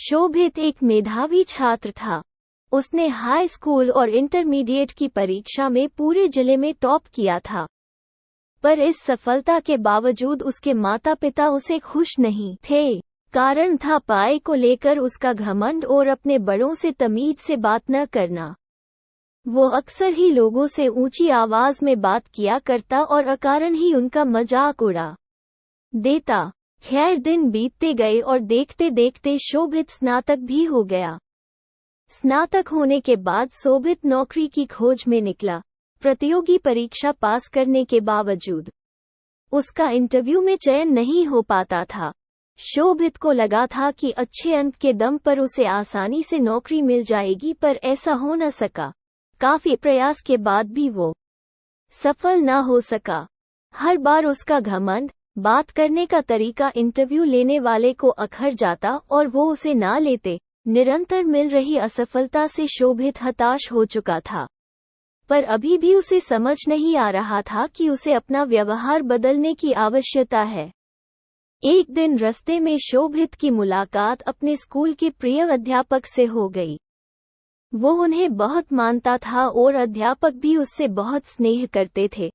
शोभित एक मेधावी छात्र था। उसने हाई स्कूल और इंटरमीडिएट की परीक्षा में पूरे जिले में टॉप किया था। पर इस सफलता के बावजूद उसके माता पिता उसे खुश नहीं थे। कारण था पाए को लेकर उसका घमंड और अपने बड़ों से तमीज से बात न करना। वो अक्सर ही लोगों से ऊंची आवाज में बात किया करता और अकारण ही उनका मजाक उड़ा देता। खैर दिन बीतते गए और देखते देखते शोभित स्नातक भी हो गया। स्नातक होने के बाद शोभित नौकरी की खोज में निकला। प्रतियोगी परीक्षा पास करने के बावजूद उसका इंटरव्यू में चयन नहीं हो पाता था। शोभित को लगा था कि अच्छे अंक के दम पर उसे आसानी से नौकरी मिल जाएगी, पर ऐसा हो न सका। काफी प्रयास के बाद भी वो सफल न हो सका। हर बार उसका घमंड, बात करने का तरीका इंटरव्यू लेने वाले को अखर जाता और वो उसे ना लेते। निरंतर मिल रही असफलता से शोभित हताश हो चुका था, पर अभी भी उसे समझ नहीं आ रहा था कि उसे अपना व्यवहार बदलने की आवश्यकता है। एक दिन रास्ते में शोभित की मुलाकात अपने स्कूल के प्रिय अध्यापक से हो गई। वो उन्हें बहुत मानता था और अध्यापक भी उससे बहुत स्नेह करते थे।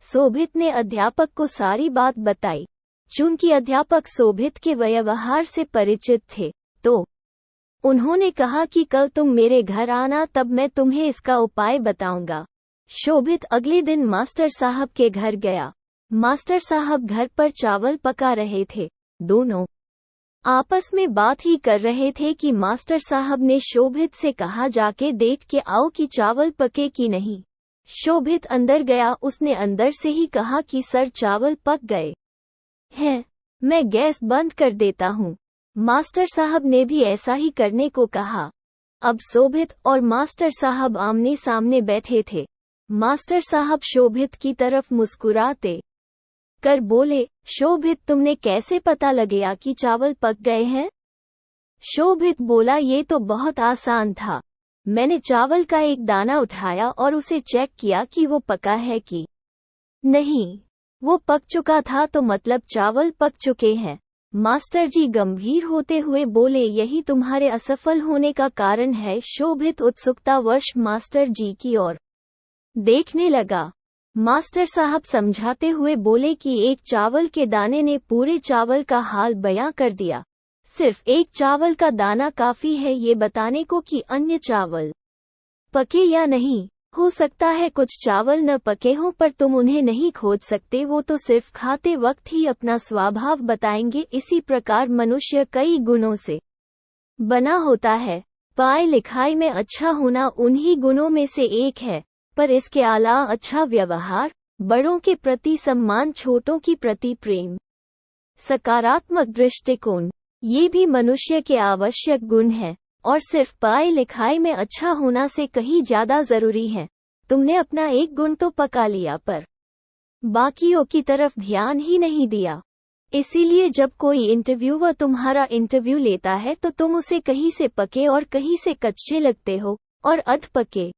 शोभित ने अध्यापक को सारी बात बताई। चूंकि अध्यापक शोभित के व्यवहार से परिचित थे, तो उन्होंने कहा कि कल तुम मेरे घर आना, तब मैं तुम्हें इसका उपाय बताऊंगा। शोभित अगले दिन मास्टर साहब के घर गया। मास्टर साहब घर पर चावल पका रहे थे। दोनों आपस में बात ही कर रहे थे कि मास्टर साहब ने शोभित से कहा, जाके देख के आओ कि चावल पके कि नहीं। शोभित अंदर गया। उसने अंदर से ही कहा कि सर चावल पक गए हैं, मैं गैस बंद कर देता हूँ। मास्टर साहब ने भी ऐसा ही करने को कहा। अब शोभित और मास्टर साहब आमने सामने बैठे थे। मास्टर साहब शोभित की तरफ मुस्कुराते कर बोले, शोभित तुमने कैसे पता लगेगा कि चावल पक गए हैं? शोभित बोला, ये तो बहुत आसान था। मैंने चावल का एक दाना उठाया और उसे चेक किया कि वो पका है कि नहीं। वो पक चुका था तो मतलब चावल पक चुके हैं। मास्टर जी गंभीर होते हुए बोले, यही तुम्हारे असफल होने का कारण है। शोभित उत्सुकतावश मास्टर जी की ओर देखने लगा। मास्टर साहब समझाते हुए बोले कि एक चावल के दाने ने पूरे चावल का हाल बयां कर दिया। सिर्फ एक चावल का दाना काफी है ये बताने को कि अन्य चावल पके या नहीं। हो सकता है कुछ चावल न पके हों, पर तुम उन्हें नहीं खोज सकते। वो तो सिर्फ खाते वक्त ही अपना स्वभाव बताएंगे। इसी प्रकार मनुष्य कई गुणों से बना होता है। पढ़ाई लिखाई में अच्छा होना उन्हीं गुणों में से एक है, पर इसके अलावा अच्छा व्यवहार, बड़ों के प्रति सम्मान, छोटों की प्रति प्रेम, सकारात्मक दृष्टिकोण, ये भी मनुष्य के आवश्यक गुण हैं और सिर्फ पढ़ाई लिखाई में अच्छा होना से कहीं ज्यादा जरूरी है। तुमने अपना एक गुण तो पका लिया, पर बाकियों की तरफ ध्यान ही नहीं दिया। इसीलिए जब कोई इंटरव्यूअर तुम्हारा इंटरव्यू लेता है तो तुम उसे कहीं से पके और कहीं से कच्चे लगते हो, और अध पके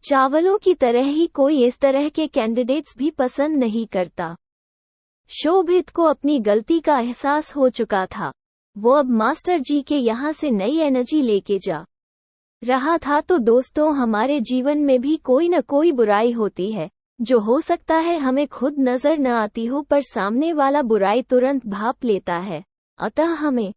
चावलों की तरह ही कोई इस तरह के कैंडिडेट्स भी पसंद नहीं करता। शोभित को अपनी गलती का एहसास हो चुका था। वो अब मास्टर जी के यहाँ से नई एनर्जी लेके जा रहा था। तो दोस्तों, हमारे जीवन में भी कोई न कोई बुराई होती है, जो हो सकता है हमें खुद नजर न आती हो, पर सामने वाला बुराई तुरंत भांप लेता है। अतः हमें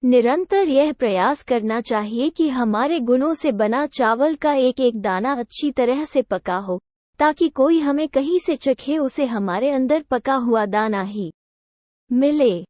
निरंतर यह प्रयास करना चाहिए कि हमारे गुणों से बना चावल का एक एक दाना अच्छी तरह से पका हो, ताकि कोई हमें कहीं से चखे उसे हमारे अंदर पका हुआ दाना ही मिले।